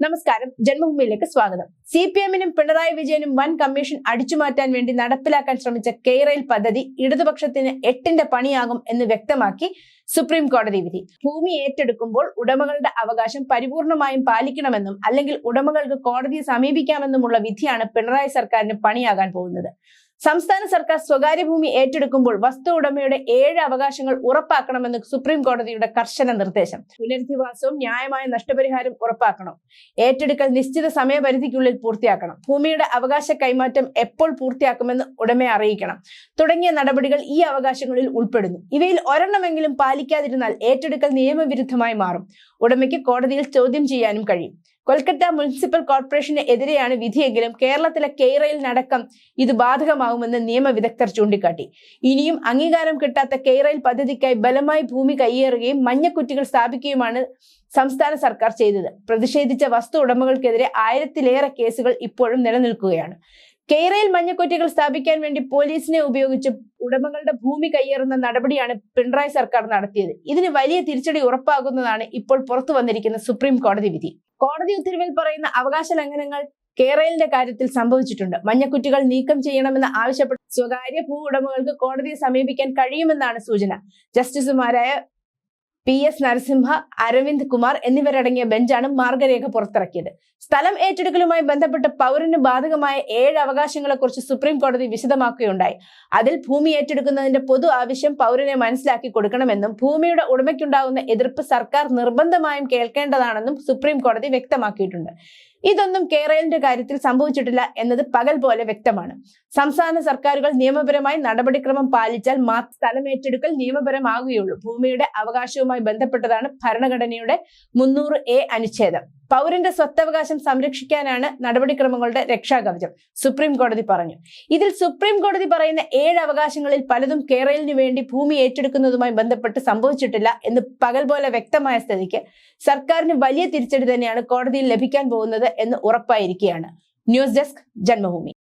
നമസ്കാരം, ജന്മഭൂമിയിലേക്ക് സ്വാഗതം. CPM-നും പിണറായി വിജയനും വൻ കമ്മീഷൻ അടിച്ചുമാറ്റാൻ വേണ്ടി നടപ്പിലാക്കാൻ ശ്രമിച്ച കെയ്റെയിൽ പദ്ധതി ഇടതുപക്ഷത്തിന് 8ന്റെ പണിയാകും എന്ന് വ്യക്തമാക്കി സുപ്രീം കോടതി വിധി. ഭൂമി ഏറ്റെടുക്കുമ്പോൾ ഉടമകളുടെ അവകാശം പരിപൂർണമായും പാലിക്കണമെന്നും അല്ലെങ്കിൽ ഉടമകൾക്ക് കോടതിയെ സമീപിക്കാമെന്നുമുള്ള വിധിയാണ് പിണറായി സർക്കാരിന് പണിയാകാൻ പോകുന്നത്. സംസ്ഥാന സർക്കാർ സ്വകാര്യ ഭൂമി ഏറ്റെടുക്കുമ്പോൾ വസ്തു ഉടമയുടെ 7 അവകാശങ്ങൾ ഉറപ്പാക്കണമെന്ന് സുപ്രീം കോടതിയുടെ കർശന നിർദ്ദേശം. പുനരധിവാസവും ന്യായമായ നഷ്ടപരിഹാരം ഉറപ്പാക്കണം. ഏറ്റെടുക്കൽ നിശ്ചിത സമയപരിധിക്കുള്ളിൽ പൂർത്തിയാക്കണം. ഭൂമിയുടെ അവകാശ കൈമാറ്റം എപ്പോൾ പൂർത്തിയാക്കുമെന്ന് ഉടമയെ അറിയിക്കണം. തുടങ്ങിയ നടപടികൾ ഈ അവകാശങ്ങളിൽ ഉൾപ്പെടുന്നു. ഇവയിൽ ഒരെണ്ണമെങ്കിലും പാലിക്കാതിരുന്നാൽ ഏറ്റെടുക്കൽ നിയമവിരുദ്ധമായി മാറും. ഉടമയ്ക്ക് കോടതിയിൽ ചോദ്യം ചെയ്യാനും കഴിയും. കൊൽക്കത്ത മുനിസിപ്പൽ കോർപ്പറേഷന് എതിരെയാണ് വിധിയെങ്കിലും കേരളത്തിലെ കെയ്റെയിലിനടക്കം ഇത് ബാധകമാകുമെന്ന് നിയമവിദഗ്ധർ ചൂണ്ടിക്കാട്ടി. ഇനിയും അംഗീകാരം കിട്ടാത്ത കെയ്റെയിൽ പദ്ധതിക്കായി ബലമായി ഭൂമി കയ്യേറുകയും മഞ്ഞക്കുറ്റികൾ സ്ഥാപിക്കുകയുമാണ് സംസ്ഥാന സർക്കാർ ചെയ്തത്. പ്രതിഷേധിച്ച വസ്തു ഉടമകൾക്കെതിരെ 1000-ലേറെ കേസുകൾ ഇപ്പോഴും നിലനിൽക്കുകയാണ്. കെയ്റെയിൽ മഞ്ഞക്കുറ്റികൾ സ്ഥാപിക്കാൻ വേണ്ടി പോലീസിനെ ഉപയോഗിച്ച് ഉടമകളുടെ ഭൂമി കയ്യേറുന്ന നടപടിയാണ് പിണറായി സർക്കാർ നടത്തിയത്. ഇതിന് വലിയ തിരിച്ചടി ഉറപ്പാകുന്നതാണ് ഇപ്പോൾ പുറത്തു വന്നിരിക്കുന്ന സുപ്രീം കോടതി വിധി. കോടതി ഉത്തരവിൽ പറയുന്ന അവകാശ ലംഘനങ്ങൾ കെയ്റെയിലിന്റെ കാര്യത്തിൽ സംഭവിച്ചിട്ടുണ്ട്. മഞ്ഞക്കുറ്റികൾ നീക്കം ചെയ്യണമെന്ന് ആവശ്യപ്പെട്ട് സ്വകാര്യ ഭൂ ഉടമകൾക്ക് കോടതിയെ സമീപിക്കാൻ കഴിയുമെന്നാണ് സൂചന. ജസ്റ്റിസുമാരായ PS നരസിംഹ, അരവിന്ദ് കുമാർ എന്നിവരടങ്ങിയ ബെഞ്ചാണ് മാർഗരേഖ പുറത്തിറക്കിയത്. സ്ഥലം ഏറ്റെടുക്കലുമായി ബന്ധപ്പെട്ട് പൗരന് ബാധകമായ 7 അവകാശങ്ങളെക്കുറിച്ച് സുപ്രീം കോടതി വിശദമാക്കുകയുണ്ടായി. അതിൽ ഭൂമി ഏറ്റെടുക്കുന്നതിന്റെ പൊതു ആവശ്യം പൗരനെ മനസ്സിലാക്കി കൊടുക്കണമെന്നും ഭൂമിയുടെ ഉടമയ്ക്കുണ്ടാകുന്ന എതിർപ്പ് സർക്കാർ നിർബന്ധമായും കേൾക്കേണ്ടതാണെന്നും സുപ്രീം കോടതി വ്യക്തമാക്കിയിട്ടുണ്ട്. ഇതൊന്നും കെയ്റെയിലിന്റെ കാര്യത്തിൽ സംഭവിച്ചിട്ടില്ല എന്നത് പകൽ പോലെ വ്യക്തമാണ്. സംസ്ഥാന സർക്കാരുകൾ നിയമപരമായി നടപടിക്രമം പാലിച്ചാൽ മാത്രം സ്ഥലം ഏറ്റെടുക്കൽ നിയമപരമാകുകയുള്ളൂ. ഭൂമിയുടെ അവകാശവുമായി ബന്ധപ്പെട്ടതാണ് ഭരണഘടനയുടെ 300A അനുച്ഛേദം. പൗരന്റെ സ്വത്തവകാശം സംരക്ഷിക്കാനാണ് നടപടിക്രമങ്ങളുടെ രക്ഷാകവചം, സുപ്രീം കോടതി പറഞ്ഞു. ഇതിൽ സുപ്രീം കോടതി പറയുന്ന 7 അവകാശങ്ങളിൽ പലതും കെയ്റെയിലിന് വേണ്ടി ഭൂമി ഏറ്റെടുക്കുന്നതുമായി ബന്ധപ്പെട്ട് സംഭവിച്ചിട്ടില്ല എന്ന് പകൽ പോലെ വ്യക്തമായ സ്ഥിതിക്ക് സർക്കാരിന് വലിയ തിരിച്ചടി തന്നെയാണ് കോടതിയിൽ ലഭിക്കാൻ പോകുന്നത് എന്ന് ഉറപ്പായിരിക്കുകയാണ്. News desk, Janmabhumi.